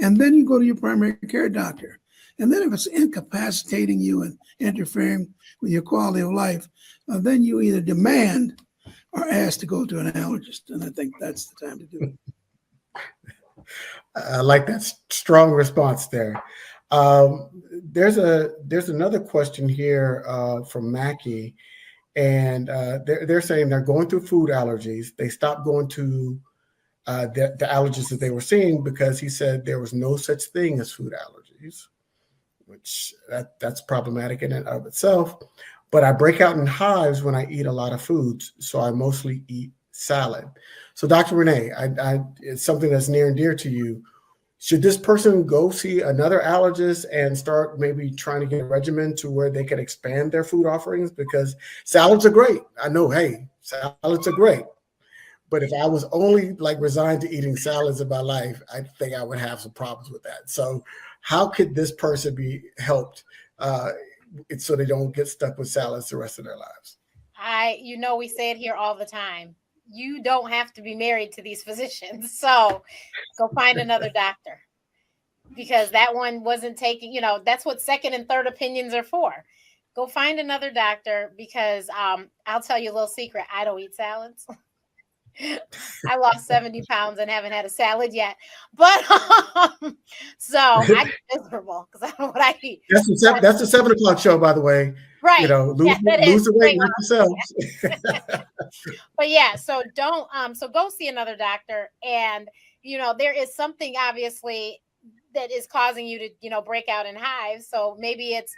And then you go to your primary care doctor. And then if it's incapacitating you and interfering with your quality of life, then you either demand or ask to go to an allergist. And I think that's the time to do it. I like that strong response there. There's another question here from Mackie. And they're saying they're going through food allergies. They stopped going to the allergists that they were seeing because he said there was no such thing as food allergies, which that's problematic in and of itself. But I break out in hives when I eat a lot of foods, so I mostly eat salad. So Dr. Renee, it's something that's near and dear to you. Should this person go see another allergist and start maybe trying to get a regimen to where they can expand their food offerings? Because salads are great. I know, hey, salads are great. But if I was only like resigned to eating salads in my life, I think I would have some problems with that. So how could this person be helped so they don't get stuck with salads the rest of their lives? We say it here all the time. You don't have to be married to these physicians. So go find another doctor, because that one wasn't taking, that's what second and third opinions are for. Go find another doctor, because I'll tell you a little secret. I don't eat salads. I lost 70 pounds and haven't had a salad yet. But so I'm miserable because I don't know what I eat. That's the 7 o'clock show, by the way. Right. Lose the weight yourselves. But yeah, so so go see another doctor. And, there is something obviously that is causing you to, break out in hives. So maybe it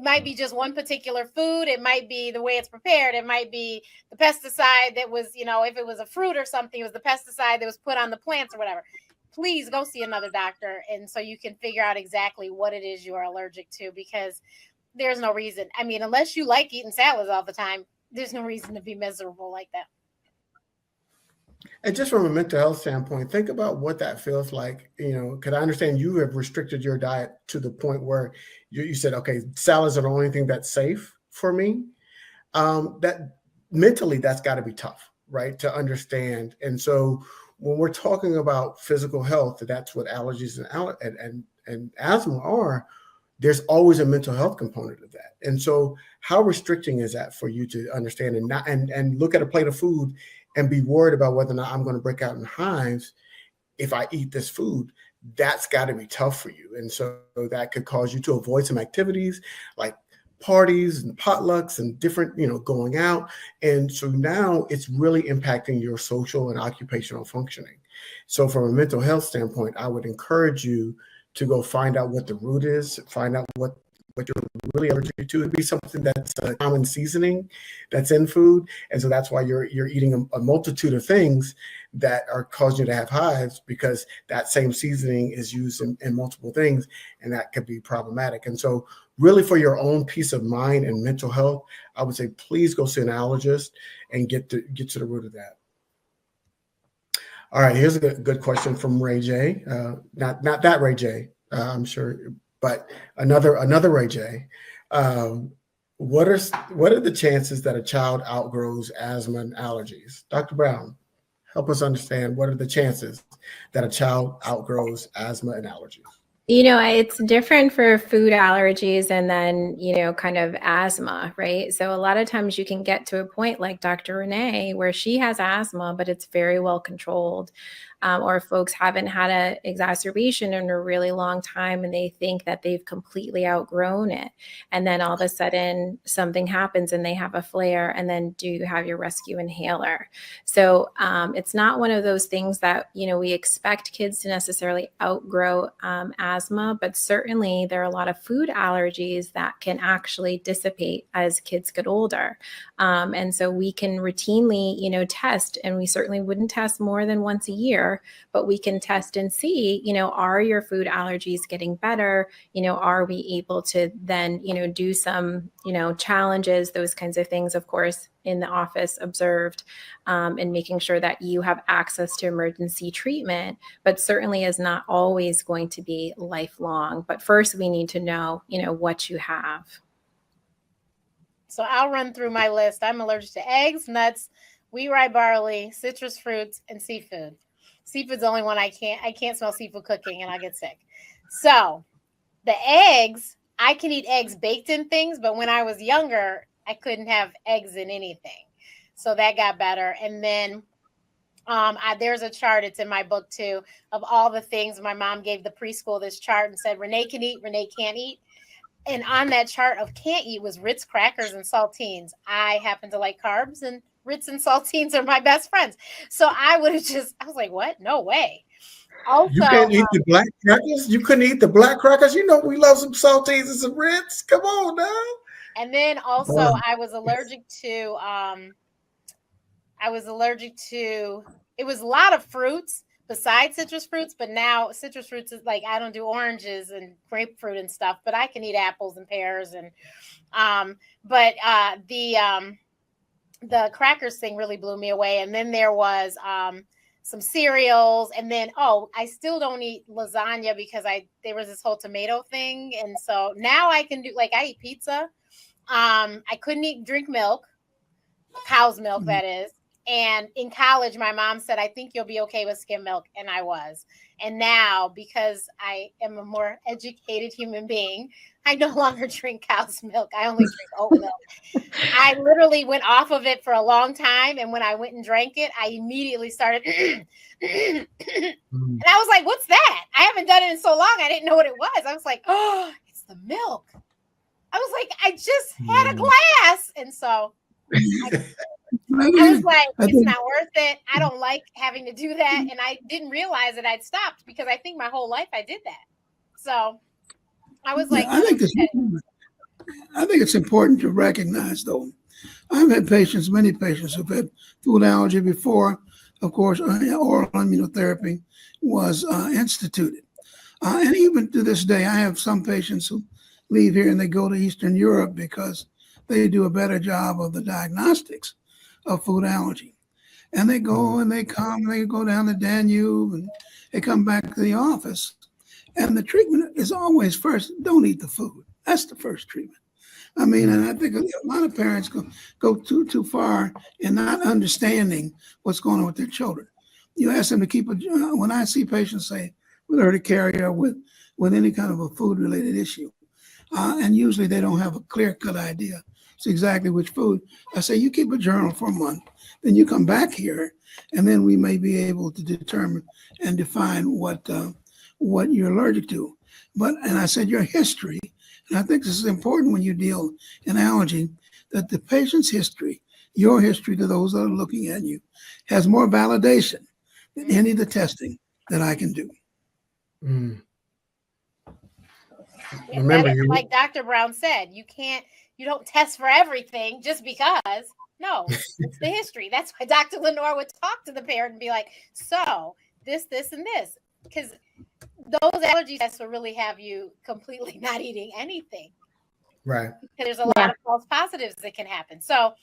might be just one particular food. It might be the way it's prepared. It might be the pesticide that was, if it was a fruit or something, it was the pesticide that was put on the plants or whatever. Please go see another doctor. And so you can figure out exactly what it is you are allergic to, because there's no reason. I mean, unless you like eating salads all the time, there's no reason to be miserable like that. And just from a mental health standpoint, think about what that feels like, because I understand you have restricted your diet to the point where you said, okay, salads are the only thing that's safe for me. That mentally, that's got to be tough, right? To understand. And so when we're talking about physical health, that's what allergies and asthma are. There's always a mental health component of that. And so how restricting is that for you to understand and look at a plate of food and be worried about whether or not I'm going to break out in hives if I eat this food? That's got to be tough for you. And so that could cause you to avoid some activities like parties and potlucks and different, going out. And so now it's really impacting your social and occupational functioning. So from a mental health standpoint, I would encourage you to go find out what the root is, find out what you're really allergic to. It'd be something that's a common seasoning that's in food. And so that's why you're eating a multitude of things that are causing you to have hives, because that same seasoning is used in multiple things, and that could be problematic. And so really for your own peace of mind and mental health, I would say, please go see an allergist and get to the root of that. All right, here's a good question from Ray J. Not that Ray J, I'm sure, but another Ray J. What are the chances that a child outgrows asthma and allergies? Dr. Brown, help us understand, what are the chances that a child outgrows asthma and allergies? It's different for food allergies and then, kind of asthma, right? So a lot of times you can get to a point like Dr. Renee, where she has asthma, but it's very well controlled. Or folks haven't had an exacerbation in a really long time and they think that they've completely outgrown it. And then all of a sudden something happens and they have a flare, and then do you have your rescue inhaler? So it's not one of those things that, we expect kids to necessarily outgrow asthma, but certainly there are a lot of food allergies that can actually dissipate as kids get older. And so we can routinely, test, and we certainly wouldn't test more than once a year, but we can test and see, are your food allergies getting better? Are we able to then, do some, challenges, those kinds of things, of course, in the office observed, and making sure that you have access to emergency treatment, but certainly is not always going to be lifelong. But first we need to know, what you have. So I'll run through my list. I'm allergic to eggs, nuts, wheat, rye, barley, citrus fruits, and seafood. Seafood's the only one I can't smell seafood cooking and I get sick. So the eggs, I can eat eggs baked in things, but when I was younger, I couldn't have eggs in anything. So that got better. And then there's a chart, it's in my book too, of all the things. My mom gave the preschool this chart and said, Renee can eat, Renee can't eat. And on that chart of can't eat was Ritz crackers and saltines. I happen to like carbs, and Ritz and saltines are my best friends. So I was like, what? No way. Also, you can't eat the black crackers? You couldn't eat the black crackers? We love some saltines and some Ritz. Come on now. And then also I was allergic to I was allergic to, it was a lot of fruits besides citrus fruits, but now citrus fruits is like, I don't do oranges and grapefruit and stuff, but I can eat apples and pears and the crackers thing really blew me away. And then there was some cereals, and then I still don't eat lasagna because there was this whole tomato thing, and so now I can do, like, I eat pizza. I couldn't drink milk, cow's milk, that is. And in college, my mom said, I think you'll be okay with skim milk. And I was. And now, because I am a more educated human being, I no longer drink cow's milk. I only drink oat milk. I literally went off of it for a long time. And when I went and drank it, I immediately started. And I was like, what's that? I haven't done it in so long. I didn't know what it was. I was like, oh, it's the milk. I was like, I just had a glass. And so I was like, it's not worth it. I don't like having to do that. And I didn't realize that I'd stopped, because I think my whole life I did that. So I was like, I think it's important to recognize, though. I've had many patients who've had food allergy before. Of course, oral immunotherapy was instituted. And even to this day, I have some patients who leave here and they go to Eastern Europe because they do a better job of the diagnostics of food allergy. And they go and they come, and they go down the Danube, and they come back to the office. And the treatment is always first, don't eat the food. That's the first treatment. I mean, and I think a lot of parents go too far in not understanding what's going on with their children. You ask them to keep when I see patients say with urticaria, with any kind of a food-related issue, and usually they don't have a clear-cut idea. It's exactly which food. I say, you keep a journal for a month, then you come back here, and then we may be able to determine and define what you're allergic to. And I said, your history, and I think this is important when you deal in allergy, that the patient's history, your history to those that are looking at you, has more validation than any of the testing that I can do. Mm. Yeah, Remember, like Dr. Brown said, you don't test for everything just because. No, it's the history. That's why Dr. Lenore would talk to the parent and be like, so this, and this, because those allergy tests will really have you completely not eating anything. right. Because there's a lot of false positives that can happen. So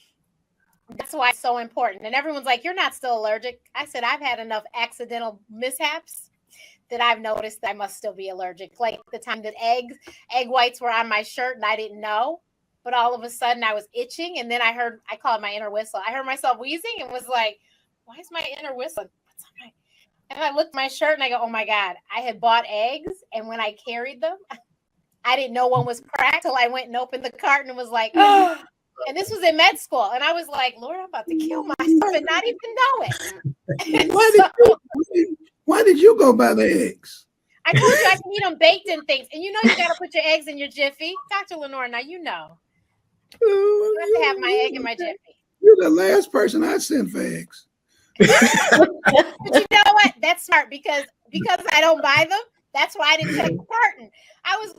that's why it's so important. And everyone's like, you're not still allergic. I said, I've had enough accidental mishaps that I've noticed that I must still be allergic. Like the time that egg whites were on my shirt and I didn't know, but all of a sudden I was itching. And then I call it my inner whistle. I heard myself wheezing and was like, why is my inner whistling? And I looked at my shirt and I go, oh my God, I had bought eggs. And when I carried them, I didn't know one was cracked till I went and opened the carton and was like, oh, and this was in med school. And I was like, Lord, I'm about to kill myself and not even know it. Why did you go buy the eggs? I told you I can eat them baked in things. And you know, you got to put your eggs in your Jiffy. Dr. Lenore, now you know. I have to have my egg in my Jiffy. You're the last person I'd send for eggs. But you know what? That's smart because I don't buy them. That's why I didn't check the carton.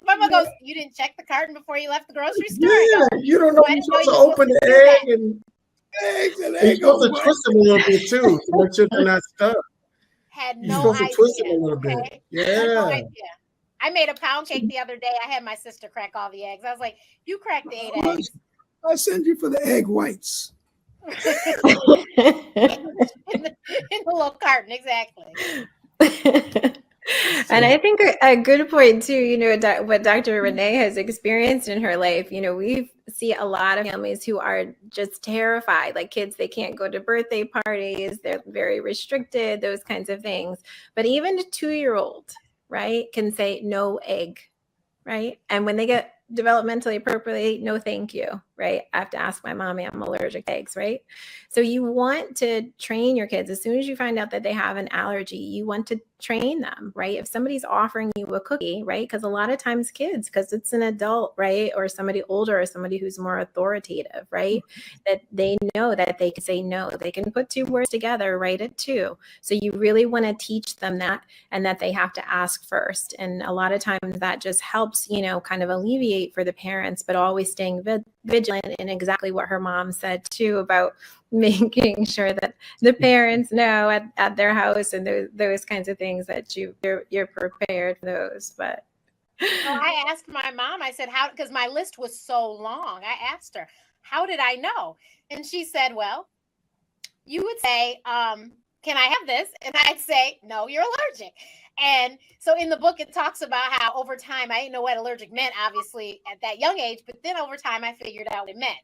Mama goes, you didn't check the carton before you left the grocery store? Yeah, you don't know you're supposed to open the egg and you're supposed to twist them a little bit too to make sure they're not stuck. Had no idea. Twist them a little bit. Yeah. No idea. I made a pound cake the other day. I had my sister crack all the eggs. I was like, you cracked the 8 eggs. I send you for the egg whites. in the little carton, exactly. And I think a good point too, you know, what Dr. Renee has experienced in her life, you know, we see a lot of families who are just terrified, like kids, they can't go to birthday parties, they're very restricted, those kinds of things. But even a 2-year-old, right, can say no egg, right? And when they get developmentally appropriate, no thank you, right? I have to ask my mommy, I'm allergic to eggs, right? So you want to train your kids as soon as you find out that they have an allergy, you want to train them, right? If somebody's offering you a cookie, right? Because a lot of times kids, because it's an adult, right? Or somebody older or somebody who's more authoritative, right? That they know that they can say no. They can put 2 words together, write it 2. So you really want to teach them that and that they have to ask first. And a lot of times that just helps, you know, kind of alleviate for the parents, but always staying vigilant in exactly what her mom said too about making sure that the parents know at their house and those kinds of things that you're prepared for those. But I asked my mom, I said, how, because my list was so long. I asked her, how did I know? And she said, well, you would say, can I have this? And I'd say, no, you're allergic. And so in the book, it talks about how over time, I didn't know what allergic meant, obviously, at that young age, but then over time, I figured out what it meant.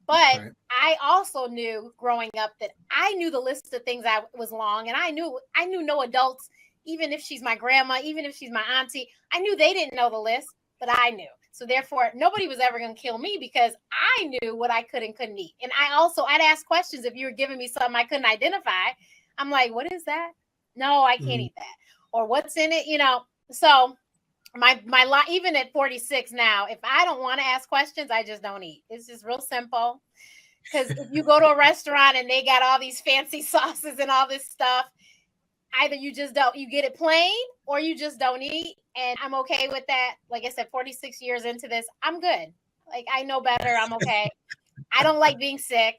But right. I also knew growing up that I knew the list of things I was long, and I knew no adults, even if she's my grandma, even if she's my auntie, I knew they didn't know the list, but I knew. So therefore, nobody was ever going to kill me because I knew what I could and couldn't eat. And I'd ask questions if you were giving me something I couldn't identify. I'm like, what is that? No, I can't eat that. Or what's in it? You know, so my even at 46 now, if I don't want to ask questions, I just don't eat. It's just real simple. Because if you go to a restaurant and they got all these fancy sauces and all this stuff, either you just don't, you get it plain or you just don't eat. And I'm okay with that. Like I said, 46 years into this, I'm good. Like, I know better. I'm okay. I don't like being sick.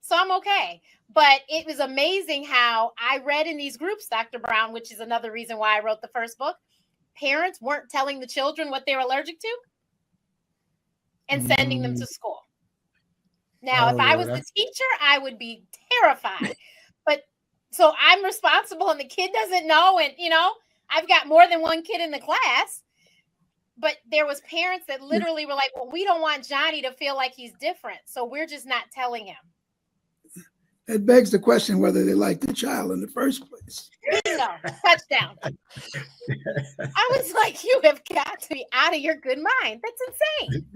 So I'm okay. But it was amazing how I read in these groups, Dr. Brown, which is another reason why I wrote the first book. Parents weren't telling the children what they were allergic to and sending them to school. Now, if I was the teacher, I would be terrified. But so I'm responsible and the kid doesn't know. And, you know, I've got more than one kid in the class. But there was parents that literally were like, well, we don't want Johnny to feel like he's different. So we're just not telling him. It begs the question whether they like the child in the first place. Bingo, touchdown. I was like, you have got to be out of your good mind. That's insane.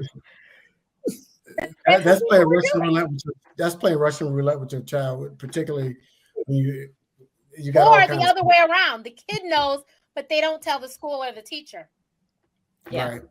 That's playing Russian roulette. That's playing Russian roulette with your child, particularly when you got. Or the other way around. The kid knows, but they don't tell the school or the teacher. Yeah. Right.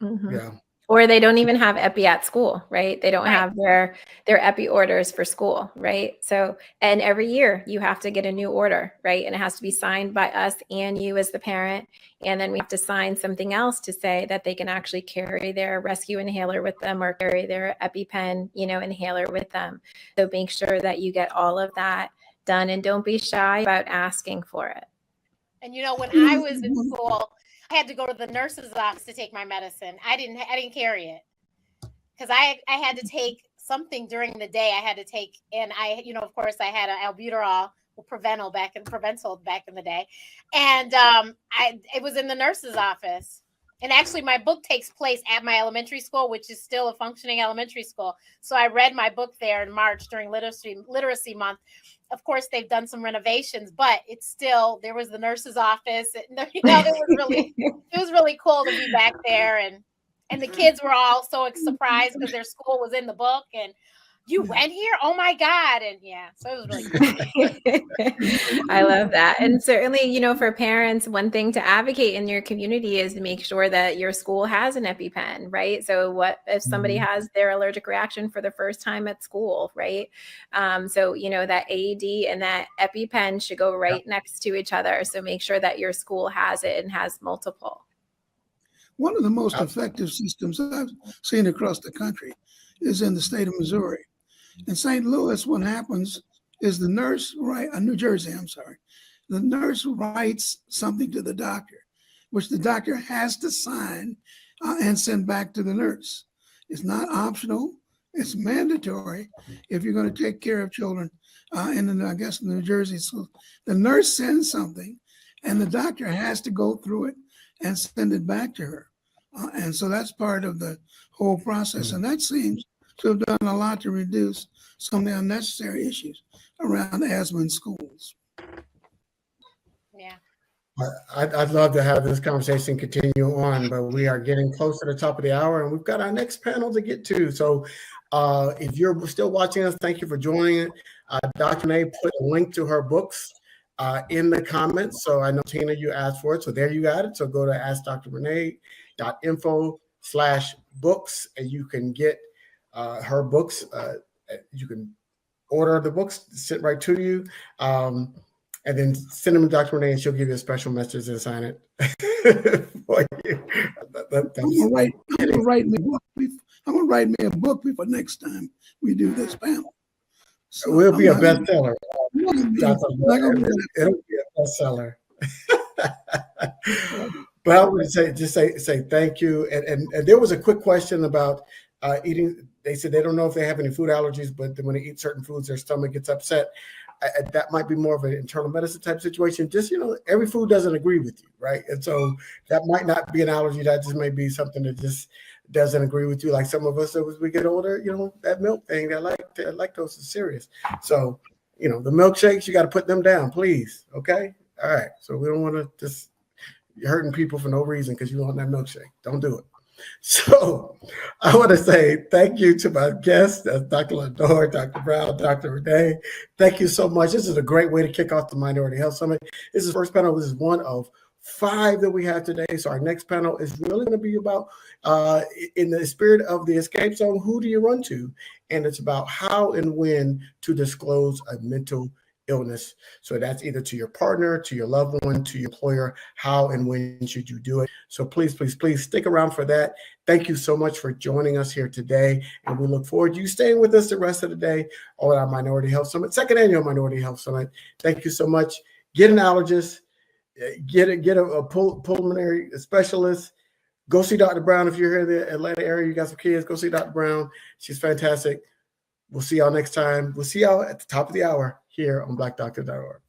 Mm-hmm. Yeah. Or they don't even have epi at school, right? They don't have their epi orders for school, right? So, and every year you have to get a new order, right? And it has to be signed by us and you as the parent. And then we have to sign something else to say that they can actually carry their rescue inhaler with them or carry their EpiPen, inhaler with them. So make sure that you get all of that done and don't be shy about asking for it. And when I was in school, I had to go to the nurse's office to take my medicine. I didn't carry it because I had to take something during the day. I had to take, and of course, I had an albuterol, Preventol back in the day, and it was in the nurse's office. And actually, my book takes place at my elementary school, which is still a functioning elementary school. So I read my book there in March during Literacy Month. Of course, they've done some renovations, but it's still, there was the nurse's office. It was really cool to be back there. And the kids were all so surprised because their school was in the book. And you went here? Oh my God. And yeah, so it was really cool. I love that. And certainly, for parents, one thing to advocate in your community is to make sure that your school has an EpiPen, right? So what if somebody has their allergic reaction for the first time at school, right? So, that AED and that EpiPen should go right next to each other. So make sure that your school has it and has multiple. One of the most effective systems I've seen across the country is in the state of Missouri. In St. Louis, what happens is New Jersey, the nurse writes something to the doctor, which the doctor has to sign and send back to the nurse. It's not optional. It's mandatory if you're going to take care of children in New Jersey. So the nurse sends something and the doctor has to go through it and send it back to her. And so that's part of the whole process. And that seems to have done a lot to reduce some of the unnecessary issues around asthma in schools. Yeah. I'd love to have this conversation continue on, but we are getting close to the top of the hour and we've got our next panel to get to. So if you're still watching us, thank you for joining. Dr. Renee put a link to her books in the comments. So I know, Tina, you asked for it. So there you got it. So go to askdrrenee.info/books and you can get her books. You can order the books, sent right to you, and then send them to Dr. Renee and she'll give you a special message and sign it for you. I'm gonna write the book I'm gonna write me a book before next time we do this panel. So It will be a I'm not- bestseller. Dr. not gonna be It'll be a bestseller. But I would say, just say thank you. And there was a quick question about eating. They said they don't know if they have any food allergies, but when they eat certain foods, their stomach gets upset. That might be more of an internal medicine type situation. Just, every food doesn't agree with you, right? And so that might not be an allergy. That just may be something that just doesn't agree with you. Like some of us, as we get older, that milk thing, that lactose is serious. So, the milkshakes, you got to put them down, please. Okay. All right. So we don't want to just you're hurting people for no reason because you want that milkshake. Don't do it. So I want to say thank you to my guests, Dr. Lador, Dr. Brown, Dr. Renee. Thank you so much. This is a great way to kick off the Minority Health Summit. This is the first panel. This is one of 5 that we have today. So our next panel is really going to be about, in the spirit of the escape zone, who do you run to? And it's about how and when to disclose a mental illness. So that's either to your partner, to your loved one, to your employer. How and when should you do it? So please, please, please stick around for that. Thank you so much for joining us here today. And we look forward to you staying with us the rest of the day on our Minority Health Summit, second annual Minority Health Summit. Thank you so much. Get an allergist, get a pulmonary specialist. Go see Dr. Brown. If you're here in the Atlanta area, you got some kids, go see Dr. Brown. She's fantastic. We'll see y'all next time. We'll see y'all at the top of the hour here on blackdoctor.org.